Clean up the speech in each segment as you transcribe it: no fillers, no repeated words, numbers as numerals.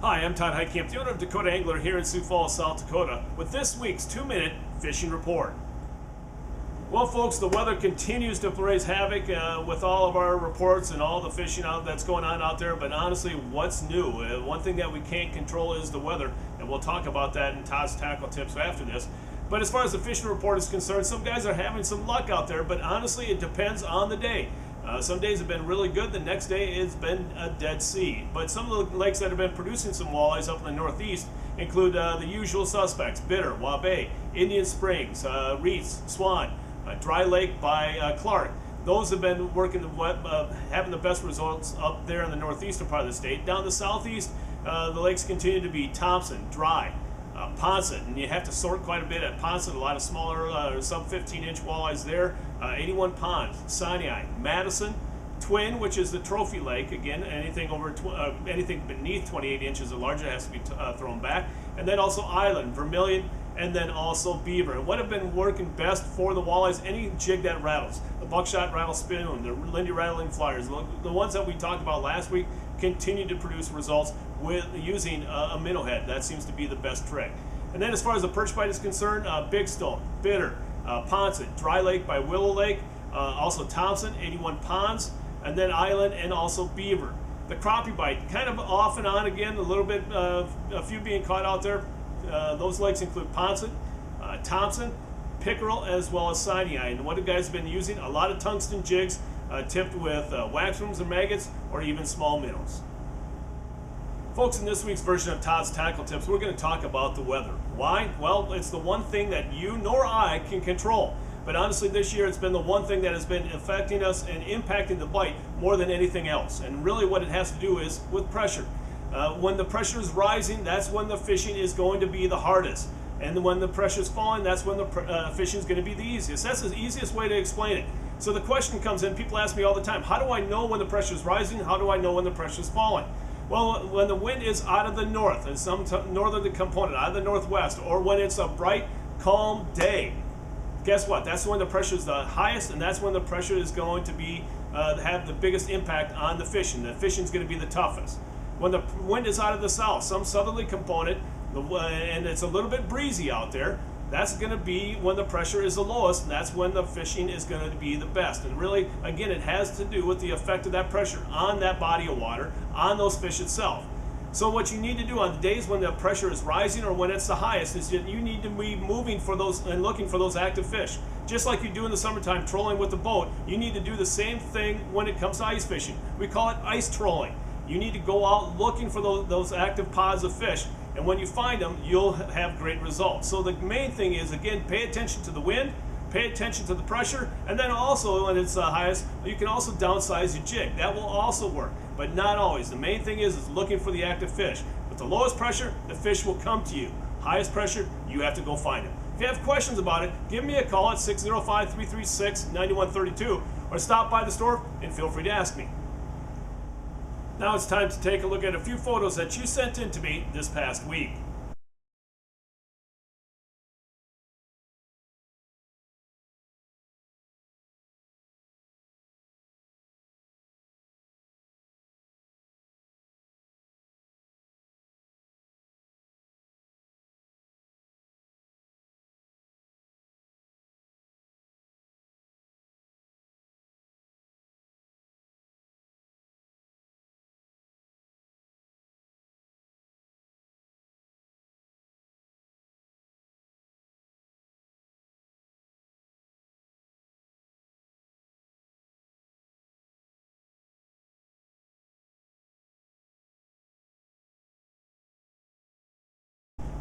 Hi, I'm Todd Heitkamp, the owner of Dakota Angler here in Sioux Falls, South Dakota, with this week's 2-minute fishing report. Well, folks, the weather continues to raise havoc with all of our reports and all the fishing that's going on out there, but honestly, what's new? One thing that we can't control is the weather, and we'll talk about that in Todd's Tackle Tips after this. But as far as the fishing report is concerned, some guys are having some luck out there, but honestly, it depends on the day. Some days have been really good, the next day it's been a dead sea. But some of the lakes that have been producing some walleyes up in the northeast include the usual suspects: Bitter, Waubay, Indian Springs, Reese, Swan, Dry Lake by Clark. Those have been working having the best results up there in the northeastern part of the state. Down the southeast, the lakes continue to be Thompson, Dry, Ponset, and you have to sort quite a bit at Ponset. A lot of smaller sub 15-inch walleyes there. 81 Pond, Sinai, Madison, Twin, which is the trophy lake. Again, anything anything beneath 28 inches or larger has to be thrown back. And then also Island, Vermilion, and then also Beaver. And what have been working best for the walleyes? Any jig that rattles. The buckshot rattle spoon, the Lindy rattling flyers, the ones that we talked about last week continue to produce results with using a minnow head. That seems to be the best trick. And then as far as the perch bite is concerned, Big Stone, Bitter, Ponset, Dry Lake by Willow Lake, also Thompson, 81 Ponds, and then Island and also Beaver. The crappie bite, kind of off and on again, a little bit, a few being caught out there. Those lakes include Ponset, Thompson, Pickerel, as well as Sinai. And what have guys been using? A lot of tungsten jigs tipped with waxworms or maggots, or even small minnows. Folks, in this week's version of Todd's Tackle Tips, we're going to talk about the weather. Why? Well, it's the one thing that you nor I can control. But honestly, this year it's been the one thing that has been affecting us and impacting the bite more than anything else. And really what it has to do is with pressure. When the pressure is rising, that's when the fishing is going to be the hardest. And when the pressure is falling, that's when the fishing is going to be the easiest. That's the easiest way to explain it. So the question comes in, people ask me all the time, how do I know when the pressure is rising? How do I know when the pressure is falling? Well, when the wind is out of the north, and some northerly component, out of the northwest, or when it's a bright, calm day, guess what? That's when the pressure is the highest, and that's when the pressure is going to be have the biggest impact on the fishing. The fishing is going to be the toughest. When the wind is out of the south, some southerly component, and it's a little bit breezy out there, that's going to be when the pressure is the lowest, and that's when the fishing is going to be the best. And really, again, it has to do with the effect of that pressure on that body of water, on those fish itself. So what you need to do on the days when the pressure is rising or when it's the highest is that you need to be moving for those and looking for those active fish. Just like you do in the summertime trolling with the boat, you need to do the same thing when it comes to ice fishing. We call it ice trolling. You need to go out looking for those active pods of fish, and when you find them, you'll have great results. So the main thing is, again, pay attention to the wind, pay attention to the pressure, and then also when it's the highest, you can also downsize your jig. That will also work, but not always. The main thing is looking for the active fish. With the lowest pressure, the fish will come to you. Highest pressure, you have to go find them. If you have questions about it, give me a call at 605-336-9132, or stop by the store and feel free to ask me. Now it's time to take a look at a few photos that you sent in to me this past week.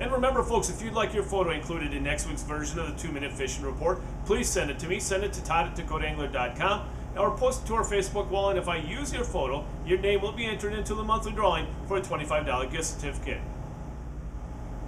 And remember, folks, if you'd like your photo included in next week's version of the 2-minute fishing report, please send it to me. Send it to todd@dakotaangler.com or post it to our Facebook wall, and if I use your photo, your name will be entered into the monthly drawing for a $25 gift certificate.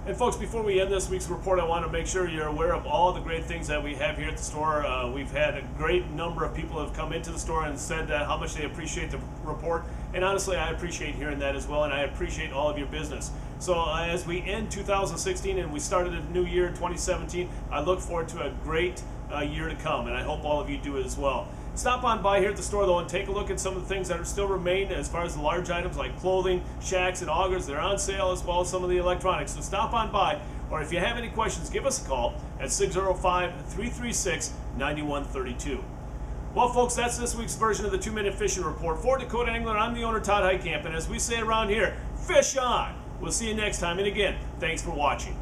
And folks, before we end this week's report, I want to make sure you're aware of all the great things that we have here at the store. We've had a great number of people have come into the store and said how much they appreciate the report. And honestly, I appreciate hearing that as well, and I appreciate all of your business. So as we end 2016 and we started a new year, 2017, I look forward to a great year to come, and I hope all of you do as well. Stop on by here at the store though and take a look at some of the things that are still remain as far as the large items like clothing, shacks, and augers. They're on sale, as well as some of the electronics. So stop on by, or if you have any questions, give us a call at 605-336-9132. Well, folks, that's this week's version of the 2-Minute Fishing Report. For Dakota Angler, I'm the owner, Todd Heitkamp, and as we say around here, fish on! We'll see you next time, and again, thanks for watching.